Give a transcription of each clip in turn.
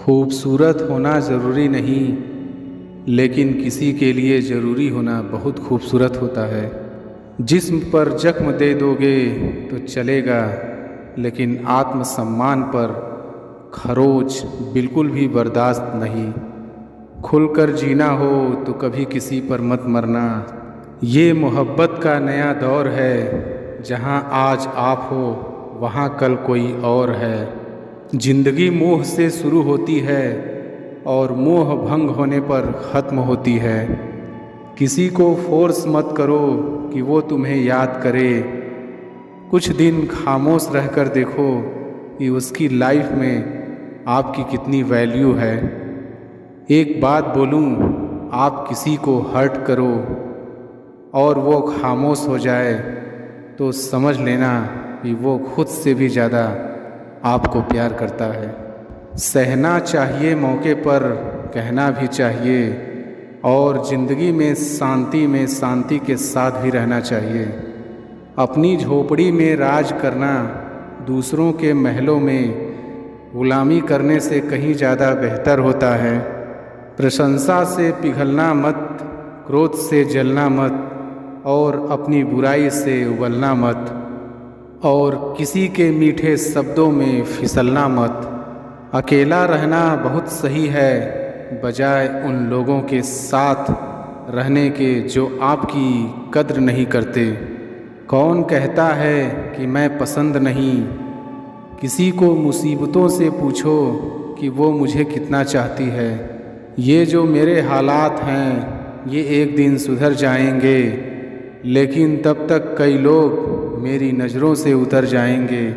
खूबसूरत होना ज़रूरी नहीं, लेकिन किसी के लिए ज़रूरी होना बहुत खूबसूरत होता है। जिस्म पर जख्म दे दोगे तो चलेगा, लेकिन आत्मसम्मान पर खरोच बिल्कुल भी बर्दाश्त नहीं। खुलकर जीना हो तो कभी किसी पर मत मरना। ये मोहब्बत का नया दौर है, जहाँ आज आप हो वहाँ कल कोई और है। जिंदगी मोह से शुरू होती है और मोह भंग होने पर ख़त्म होती है। किसी को फोर्स मत करो कि वो तुम्हें याद करे। कुछ दिन खामोश रहकर देखो कि उसकी लाइफ में आपकी कितनी वैल्यू है। एक बात बोलूं, आप किसी को हर्ट करो और वो खामोश हो जाए तो समझ लेना कि वो खुद से भी ज़्यादा आपको प्यार करता है। सहना चाहिए मौके पर, कहना भी चाहिए, और ज़िंदगी में शांति के साथ भी रहना चाहिए। अपनी झोपड़ी में राज करना दूसरों के महलों में गुलामी करने से कहीं ज़्यादा बेहतर होता है। प्रशंसा से पिघलना मत, क्रोध से जलना मत, और अपनी बुराई से उबलना मत, और किसी के मीठे शब्दों में फिसलना मत। अकेला रहना बहुत सही है, बजाय उन लोगों के साथ रहने के जो आपकी कद्र नहीं करते। कौन कहता है कि मैं पसंद नहीं? किसी को मुसीबतों से पूछो कि वो मुझे कितना चाहती है। ये जो मेरे हालात हैं ये एक दिन सुधर जाएंगे, लेकिन तब तक कई लोग मेरी नज़रों से उतर जाएंगे।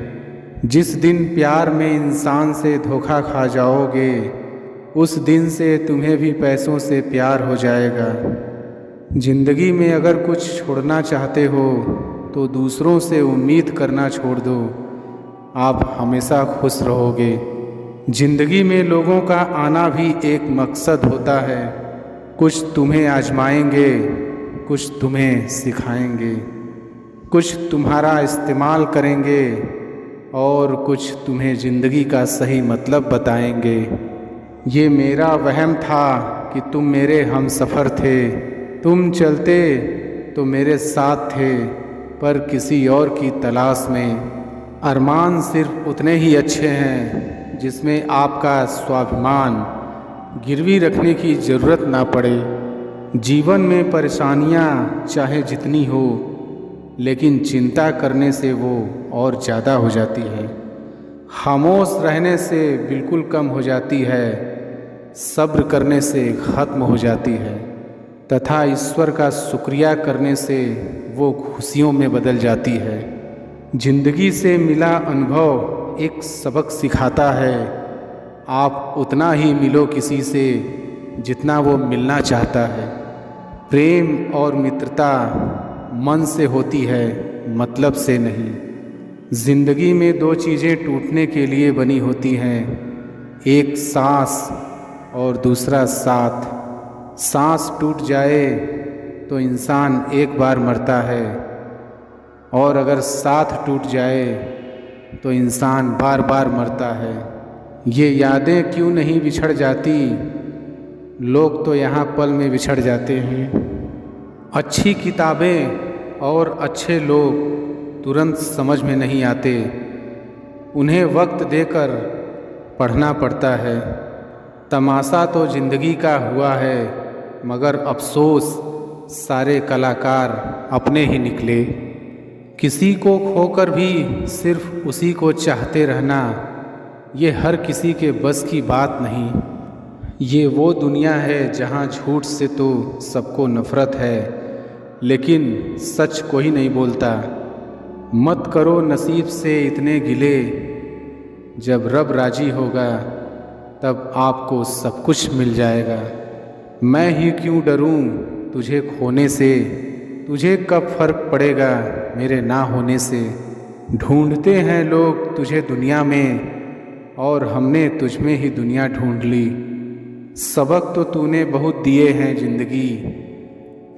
जिस दिन प्यार में इंसान से धोखा खा जाओगे, उस दिन से तुम्हें भी पैसों से प्यार हो जाएगा। ज़िंदगी में अगर कुछ छोड़ना चाहते हो तो दूसरों से उम्मीद करना छोड़ दो, आप हमेशा खुश रहोगे। ज़िंदगी में लोगों का आना भी एक मकसद होता है। कुछ तुम्हें आजमाएंगे, कुछ तुम्हें सिखाएंगे, कुछ तुम्हारा इस्तेमाल करेंगे, और कुछ तुम्हें ज़िंदगी का सही मतलब बताएंगे। ये मेरा वहम था कि तुम मेरे हमसफ़र थे। तुम चलते तो मेरे साथ थे, पर किसी और की तलाश में। अरमान सिर्फ उतने ही अच्छे हैं जिसमें आपका स्वाभिमान गिरवी रखने की ज़रूरत ना पड़े। जीवन में परेशानियां चाहे जितनी हो, लेकिन चिंता करने से वो और ज़्यादा हो जाती है। खामोश रहने से बिल्कुल कम हो जाती है, सब्र करने से ख़त्म हो जाती है, तथा ईश्वर का शुक्रिया करने से वो खुशियों में बदल जाती है। जिंदगी से मिला अनुभव एक सबक सिखाता है। आप उतना ही मिलो किसी से जितना वो मिलना चाहता है। प्रेम और मित्रता मन से होती है, मतलब से नहीं। ज़िंदगी में दो चीज़ें टूटने के लिए बनी होती हैं, एक सांस और दूसरा साथ। सांस टूट जाए तो इंसान एक बार मरता है, और अगर साथ टूट जाए तो इंसान बार बार मरता है। ये यादें क्यों नहीं बिछड़ जाती? लोग तो यहाँ पल में बिछड़ जाते हैं। अच्छी किताबें और अच्छे लोग तुरंत समझ में नहीं आते, उन्हें वक्त देकर पढ़ना पड़ता है। तमाशा तो ज़िंदगी का हुआ है, मगर अफसोस सारे कलाकार अपने ही निकले। किसी को खोकर भी सिर्फ उसी को चाहते रहना, ये हर किसी के बस की बात नहीं। ये वो दुनिया है जहाँ झूठ से तो सबको नफ़रत है, लेकिन सच कोई नहीं बोलता। मत करो नसीब से इतने गिले, जब रब राजी होगा तब आपको सब कुछ मिल जाएगा। मैं ही क्यों डरूं तुझे खोने से, तुझे कब फ़र्क पड़ेगा मेरे ना होने से। ढूंढते हैं लोग तुझे दुनिया में, और हमने तुझ में ही दुनिया ढूंढ ली। सबक तो तूने बहुत दिए हैं ज़िंदगी,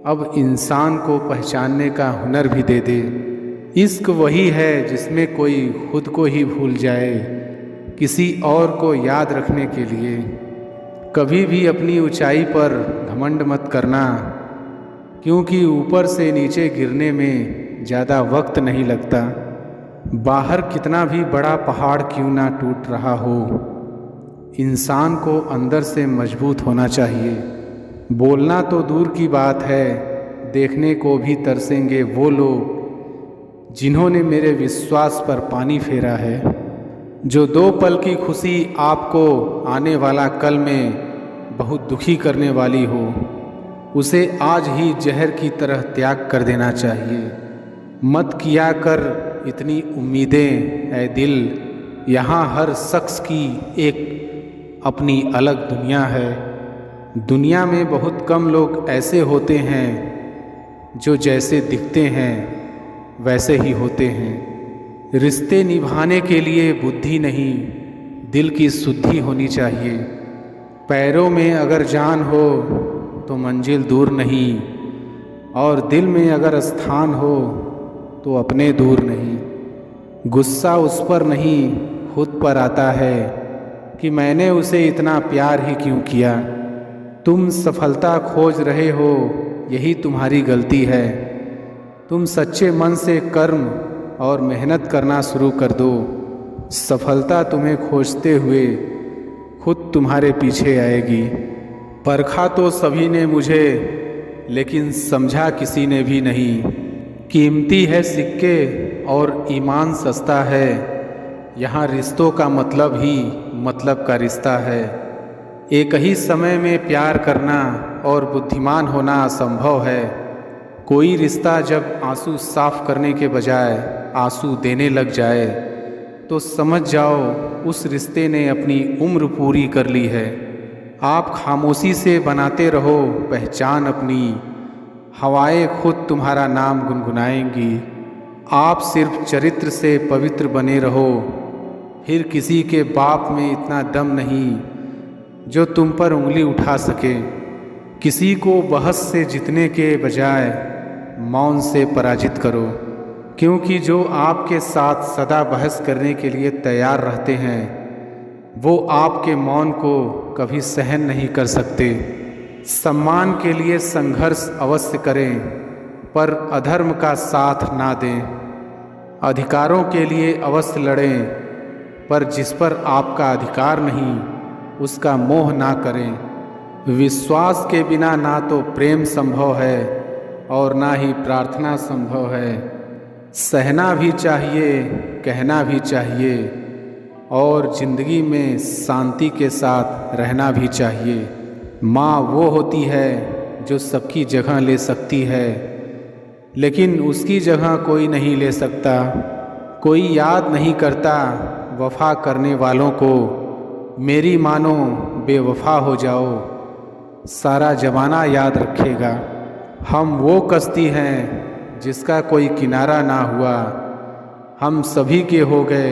अब इंसान को पहचानने का हुनर भी दे दे। इश्क वही है जिसमें कोई खुद को ही भूल जाए, किसी और को याद रखने के लिए। कभी भी अपनी ऊंचाई पर घमंड मत करना, क्योंकि ऊपर से नीचे गिरने में ज़्यादा वक्त नहीं लगता। बाहर कितना भी बड़ा पहाड़ क्यों ना टूट रहा हो, इंसान को अंदर से मजबूत होना चाहिए। बोलना तो दूर की बात है, देखने को भी तरसेंगे वो लोग जिन्होंने मेरे विश्वास पर पानी फेरा है। जो 2 पल की खुशी आपको आने वाला कल में बहुत दुखी करने वाली हो, उसे आज ही जहर की तरह त्याग कर देना चाहिए। मत किया कर इतनी उम्मीदें ऐ दिल, यहाँ हर शख्स की एक अपनी अलग दुनिया है। दुनिया में बहुत कम लोग ऐसे होते हैं जो जैसे दिखते हैं वैसे ही होते हैं। रिश्ते निभाने के लिए बुद्धि नहीं, दिल की शुद्धि होनी चाहिए। पैरों में अगर जान हो तो मंजिल दूर नहीं, और दिल में अगर स्थान हो तो अपने दूर नहीं। गुस्सा उस पर नहीं खुद पर आता है कि मैंने उसे इतना प्यार ही क्यों किया। तुम सफलता खोज रहे हो, यही तुम्हारी गलती है। तुम सच्चे मन से कर्म और मेहनत करना शुरू कर दो, सफलता तुम्हें खोजते हुए खुद तुम्हारे पीछे आएगी। परखा तो सभी ने मुझे, लेकिन समझा किसी ने भी नहीं। कीमती है सिक्के और ईमान सस्ता है, यहाँ रिश्तों का मतलब ही मतलब का रिश्ता है। एक ही समय में प्यार करना और बुद्धिमान होना असंभव है। कोई रिश्ता जब आंसू साफ करने के बजाय आंसू देने लग जाए तो समझ जाओ उस रिश्ते ने अपनी उम्र पूरी कर ली है। आप खामोशी से बनाते रहो पहचान अपनी, हवाएं खुद तुम्हारा नाम गुनगुनाएंगी। आप सिर्फ चरित्र से पवित्र बने रहो, फिर किसी के बाप में इतना दम नहीं जो तुम पर उंगली उठा सके। किसी को बहस से जीतने के बजाय मौन से पराजित करो, क्योंकि जो आपके साथ सदा बहस करने के लिए तैयार रहते हैं वो आपके मौन को कभी सहन नहीं कर सकते। सम्मान के लिए संघर्ष अवश्य करें, पर अधर्म का साथ ना दें। अधिकारों के लिए अवश्य लड़ें, पर जिस पर आपका अधिकार नहीं उसका मोह ना करें। विश्वास के बिना ना तो प्रेम संभव है और ना ही प्रार्थना संभव है। सहना भी चाहिए, कहना भी चाहिए, और जिंदगी में शांति के साथ रहना भी चाहिए। माँ वो होती है जो सबकी जगह ले सकती है, लेकिन उसकी जगह कोई नहीं ले सकता। कोई याद नहीं करता वफा करने वालों को, मेरी मानो बेवफा हो जाओ, सारा ज़माना याद रखेगा। हम वो कश्ती हैं जिसका कोई किनारा ना हुआ, हम सभी के हो गए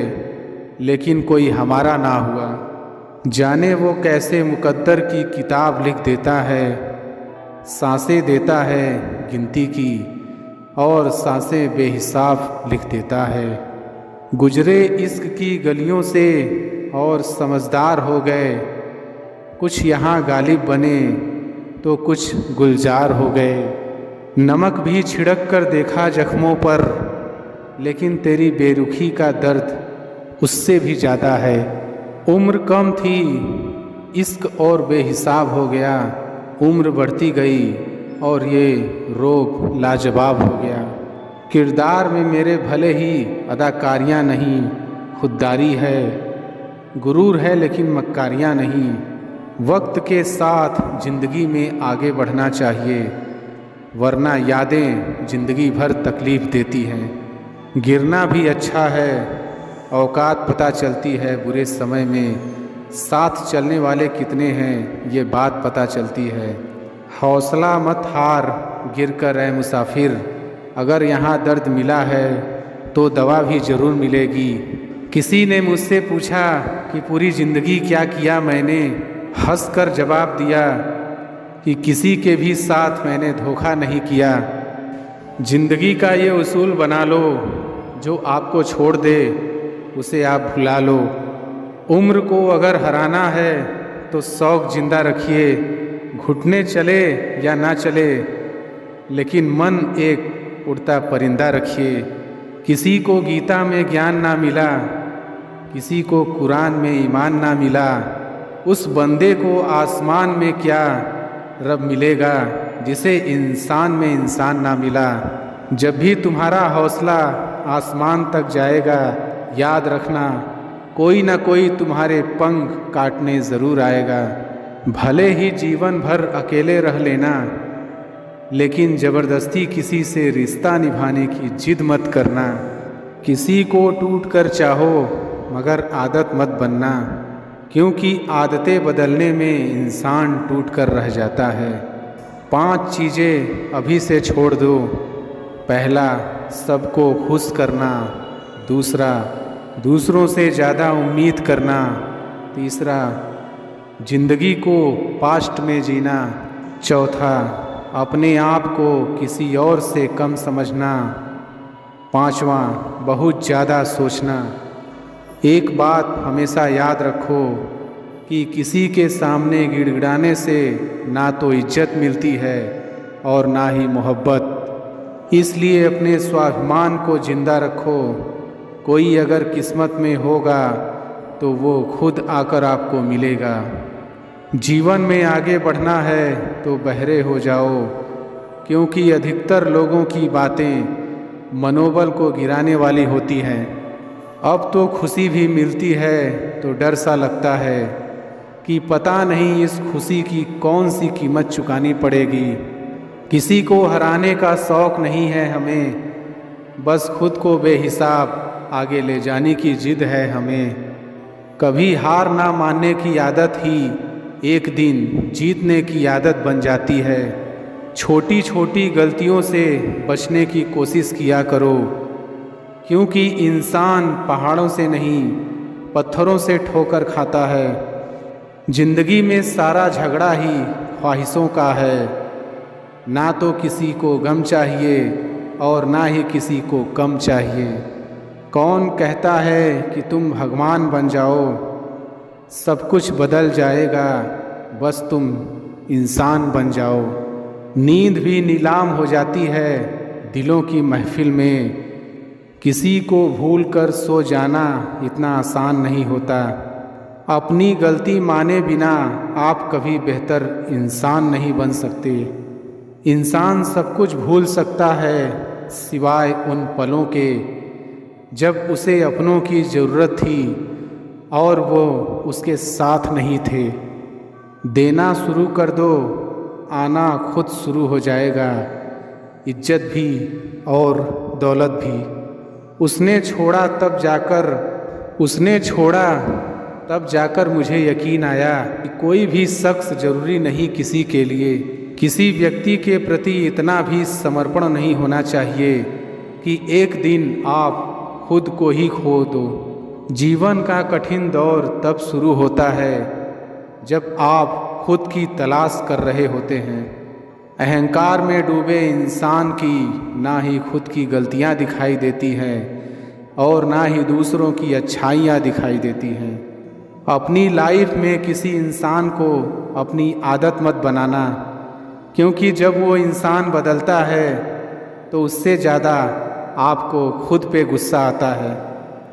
लेकिन कोई हमारा ना हुआ। जाने वो कैसे मुकद्दर की किताब लिख देता है, सांसें देता है गिनती की और सांसें बेहिसाब लिख देता है। गुजरे इश्क की गलियों से और समझदार हो गए, कुछ यहाँ गालिब बने तो कुछ गुलजार हो गए। नमक भी छिड़क कर देखा जख्मों पर, लेकिन तेरी बेरुखी का दर्द उससे भी ज़्यादा है। उम्र कम थी, इश्क और बेहिसाब हो गया। उम्र बढ़ती गई और ये रोग लाजवाब हो गया। किरदार में मेरे भले ही अदाकारियाँ नहीं, खुददारी है, गुरूर है लेकिन मक्कारियाँ नहीं। वक्त के साथ ज़िंदगी में आगे बढ़ना चाहिए, वरना यादें ज़िंदगी भर तकलीफ़ देती हैं। गिरना भी अच्छा है, औकात पता चलती है बुरे समय में। साथ चलने वाले कितने हैं ये बात पता चलती है। हौसला मत हार, गिर कर ऐ मुसाफिर, अगर यहाँ दर्द मिला है तो दवा भी ज़रूर मिलेगी। किसी ने मुझसे पूछा कि पूरी ज़िंदगी क्या किया मैंने, हंस कर जवाब दिया कि किसी के भी साथ मैंने धोखा नहीं किया। ज़िंदगी का ये उसूल बना लो, जो आपको छोड़ दे उसे आप भुला लो। उम्र को अगर हराना है तो शौक़ जिंदा रखिए, घुटने चले या ना चले, लेकिन मन एक उड़ता परिंदा रखिए। किसी को गीता में ज्ञान ना मिला, किसी को कुरान में ईमान ना मिला, उस बंदे को आसमान में क्या रब मिलेगा जिसे इंसान में इंसान ना मिला। जब भी तुम्हारा हौसला आसमान तक जाएगा, याद रखना कोई ना कोई तुम्हारे पंख काटने ज़रूर आएगा। भले ही जीवन भर अकेले रह लेना, लेकिन ज़बरदस्ती किसी से रिश्ता निभाने की जिद मत करना। किसी को टूट कर चाहो मगर आदत मत बनना, क्योंकि आदतें बदलने में इंसान टूट कर रह जाता है। 5 चीज़ें अभी से छोड़ दो। पहला, सबको खुश करना। दूसरा, दूसरों से ज़्यादा उम्मीद करना। तीसरा, जिंदगी को पास्ट में जीना। चौथा, अपने आप को किसी और से कम समझना। पांचवा, बहुत ज़्यादा सोचना। एक बात हमेशा याद रखो कि किसी के सामने गिड़गिड़ाने से ना तो इज्जत मिलती है और ना ही मोहब्बत। इसलिए अपने स्वाभिमान को जिंदा रखो। कोई अगर किस्मत में होगा तो वो खुद आकर आपको मिलेगा। जीवन में आगे बढ़ना है तो बहरे हो जाओ, क्योंकि अधिकतर लोगों की बातें मनोबल को गिराने वाली होती हैं। अब तो खुशी भी मिलती है तो डर सा लगता है कि पता नहीं इस खुशी की कौन सी कीमत चुकानी पड़ेगी। किसी को हराने का शौक़ नहीं है हमें, बस खुद को बेहिसाब आगे ले जाने की जिद है हमें। कभी हार ना मानने की आदत ही एक दिन जीतने की आदत बन जाती है। छोटी छोटी गलतियों से बचने की कोशिश किया करो, क्योंकि इंसान पहाड़ों से नहीं पत्थरों से ठोकर खाता है। जिंदगी में सारा झगड़ा ही ख्वाहिशों का है। ना तो किसी को गम चाहिए और ना ही किसी को कम चाहिए। कौन कहता है कि तुम भगवान बन जाओ, सब कुछ बदल जाएगा, बस तुम इंसान बन जाओ। नींद भी नीलाम हो जाती है दिलों की महफिल में। किसी को भूल कर सो जाना इतना आसान नहीं होता। अपनी गलती माने बिना आप कभी बेहतर इंसान नहीं बन सकते। इंसान सब कुछ भूल सकता है सिवाय उन पलों के जब उसे अपनों की ज़रूरत थी और वो उसके साथ नहीं थे। देना शुरू कर दो, आना खुद शुरू हो जाएगा, इज्जत भी और दौलत भी। उसने छोड़ा तब जाकर मुझे यकीन आया कि कोई भी शख्स ज़रूरी नहीं किसी के लिए। किसी व्यक्ति के प्रति इतना भी समर्पण नहीं होना चाहिए कि एक दिन आप खुद को ही खो दो। जीवन का कठिन दौर तब शुरू होता है जब आप खुद की तलाश कर रहे होते हैं। अहंकार में डूबे इंसान की ना ही खुद की गलतियां दिखाई देती हैं और ना ही दूसरों की अच्छाइयां दिखाई देती हैं। अपनी लाइफ में किसी इंसान को अपनी आदत मत बनाना, क्योंकि जब वो इंसान बदलता है तो उससे ज़्यादा आपको खुद पे गुस्सा आता है।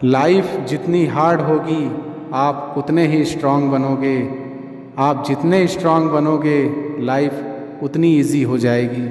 लाइफ जितनी हार्ड होगी आप उतने ही स्ट्रांग बनोगे। आप जितने स्ट्रांग बनोगे लाइफ उतनी इजी हो जाएगी।